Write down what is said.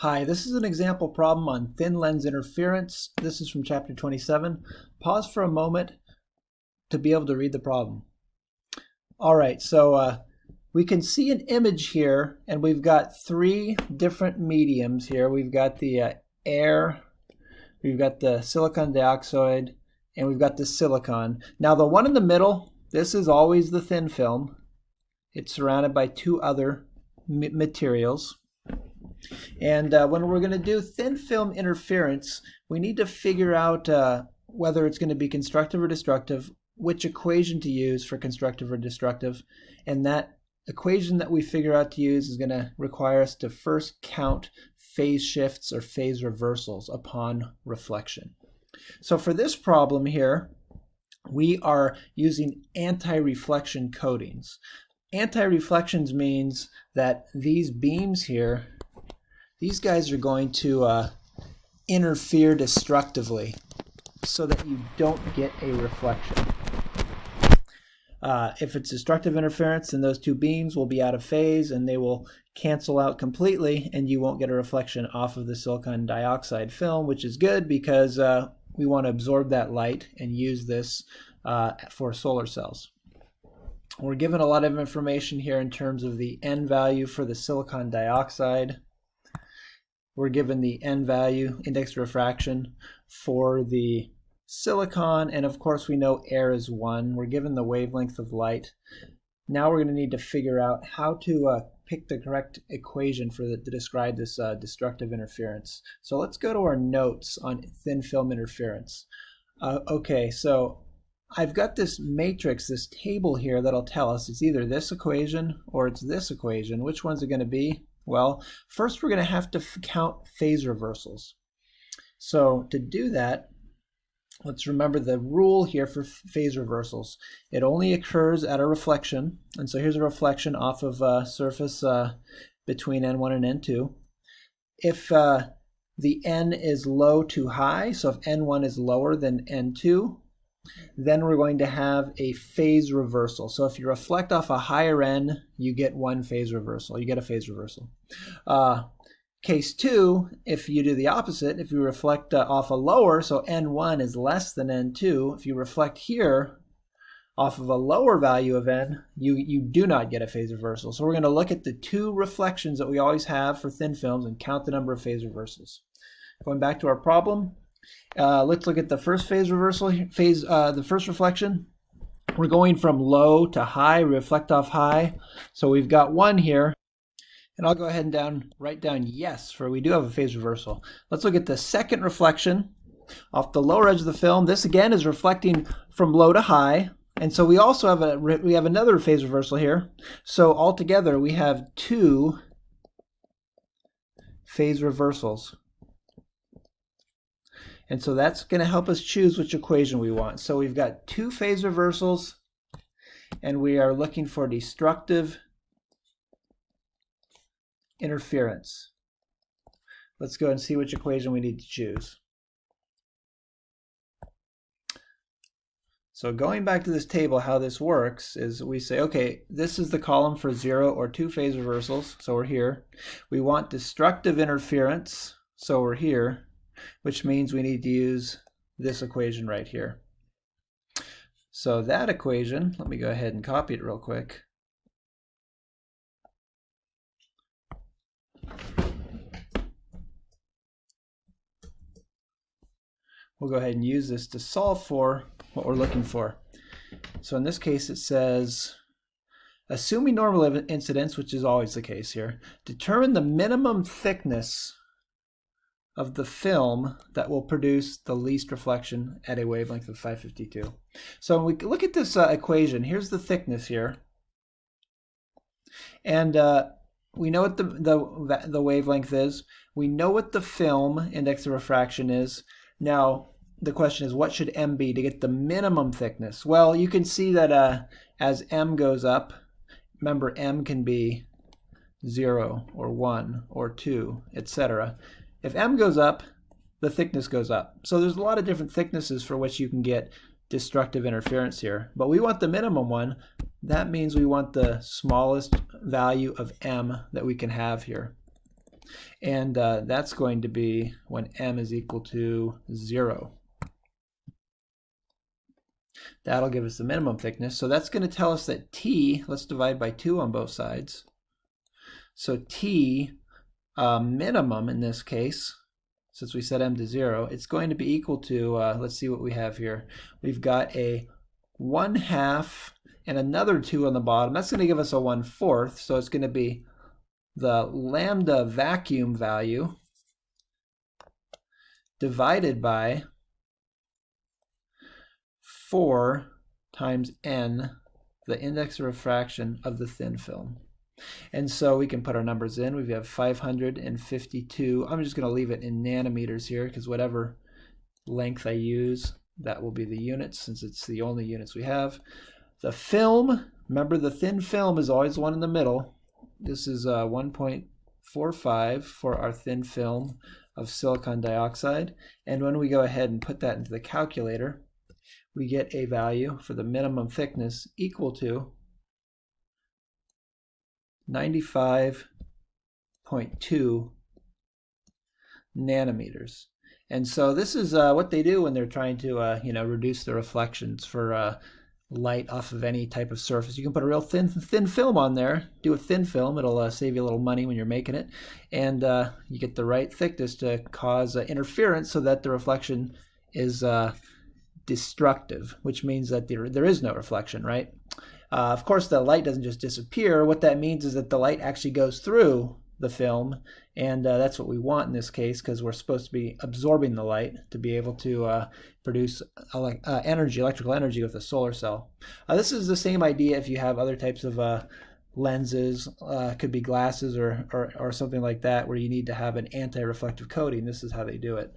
Hi, this is an example problem on thin lens interference. This is from chapter 27. Pause for a moment to be able to read the problem. All right, so we can see an image here, and we've got three different mediums here. We've got the air, we've got the silicon dioxide, and we've got the silicon. Now the one in the middle, this is always the thin film. It's surrounded by two other materials. And when we're going to do thin film interference, we need to figure out whether it's going to be constructive or destructive, which equation to use for constructive or destructive, and that equation that we figure out to use is going to require us to first count phase shifts or phase reversals upon reflection. So for this problem here, we are using anti-reflection coatings. Anti-reflections means that these beams here, these guys are going to interfere destructively so that you don't get a reflection. If it's destructive interference, then those two beams will be out of phase and they will cancel out completely, and you won't get a reflection off of the silicon dioxide film, which is good because we want to absorb that light and use this for solar cells. We're given a lot of information here in terms of the N value for the silicon dioxide. We're given the N value, index of refraction, for the silicon, and of course we know air is 1. We're given the wavelength of light. Now we're going to need to figure out how to pick the correct equation to describe this destructive interference. So let's go to our notes on thin film interference. Okay, so I've got this matrix, this table here that'll tell us it's either this equation or it's this equation. Which one's it going to be? Well, first we're going to have to count phase reversals. So to do that, let's remember the rule here for phase reversals. It only occurs at a reflection, and so here's a reflection off of a surface between N1 and N2. If the N is low to high, so if N1 is lower than N2, then we're going to have a phase reversal. So if you reflect off a higher N, you get one phase reversal. You get a phase reversal. Case 2, if you do the opposite, if you reflect off a lower, so N1 is less than N2, if you reflect here off of a lower value of N, you do not get a phase reversal. So we're going to look at the two reflections that we always have for thin films and count the number of phase reversals. Going back to our problem, let's look at the first phase reversal, the first reflection. We're going from low to high, reflect off high. So we've got 1 here. And I'll go ahead and write down yes, for we do have a phase reversal. Let's look at the second reflection off the lower edge of the film. This again is reflecting from low to high. And so we also have another phase reversal here. So altogether we have 2 phase reversals. And so that's going to help us choose which equation we want. So we've got 2 phase reversals, and we are looking for destructive interference. Let's go and see which equation we need to choose. So going back to this table, how this works is we say, okay, this is the column for 0 or 2 phase reversals, so we're here. We want destructive interference, so we're here, which means we need to use this equation right here. So that equation, let me go ahead and copy it real quick. We'll go ahead and use this to solve for what we're looking for. So in this case it says, assuming normal incidence, which is always the case here, determine the minimum thickness of the film that will produce the least reflection at a wavelength of 552. So when we look at this equation, here's the thickness here. And we know what the wavelength is. We know what the film index of refraction is. Now, the question is, what should M be to get the minimum thickness? Well, you can see that as M goes up, remember M can be 0 or 1 or 2, etc. If M goes up, the thickness goes up. So there's a lot of different thicknesses for which you can get destructive interference here. But we want the minimum one. That means we want the smallest value of M that we can have here. And that's going to be when m is equal to 0. That'll give us the minimum thickness. So that's going to tell us that T, let's divide by 2 on both sides. So T minimum in this case, since we set m to 0, it's going to be equal to, let's see what we have here. We've got a 1/2 and another 2 on the bottom. That's going to give us a 1/4. So it's going to be the lambda vacuum value divided by 4 times n, the index of refraction of the thin film. And so we can put our numbers in. We have 552. I'm just going to leave it in nanometers here because whatever length I use, that will be the units since it's the only units we have. The film, remember the thin film is always one in the middle. This is 1.45 for our thin film of silicon dioxide. And when we go ahead and put that into the calculator, we get a value for the minimum thickness equal to 95.2 nanometers. And so this is what they do when they're trying to reduce the reflections for light off of any type of surface. You can put a real thin film on there, do a thin film, it'll save you a little money when you're making it, and you get the right thickness to cause interference so that the reflection is destructive, which means that there is no reflection, right? Of course, the light doesn't just disappear. What that means is that the light actually goes through the film, and that's what we want in this case because we're supposed to be absorbing the light to be able to produce electrical energy with a solar cell. This is the same idea if you have other types of lenses, could be glasses or something like that, where you need to have an anti-reflective coating. This is how they do it.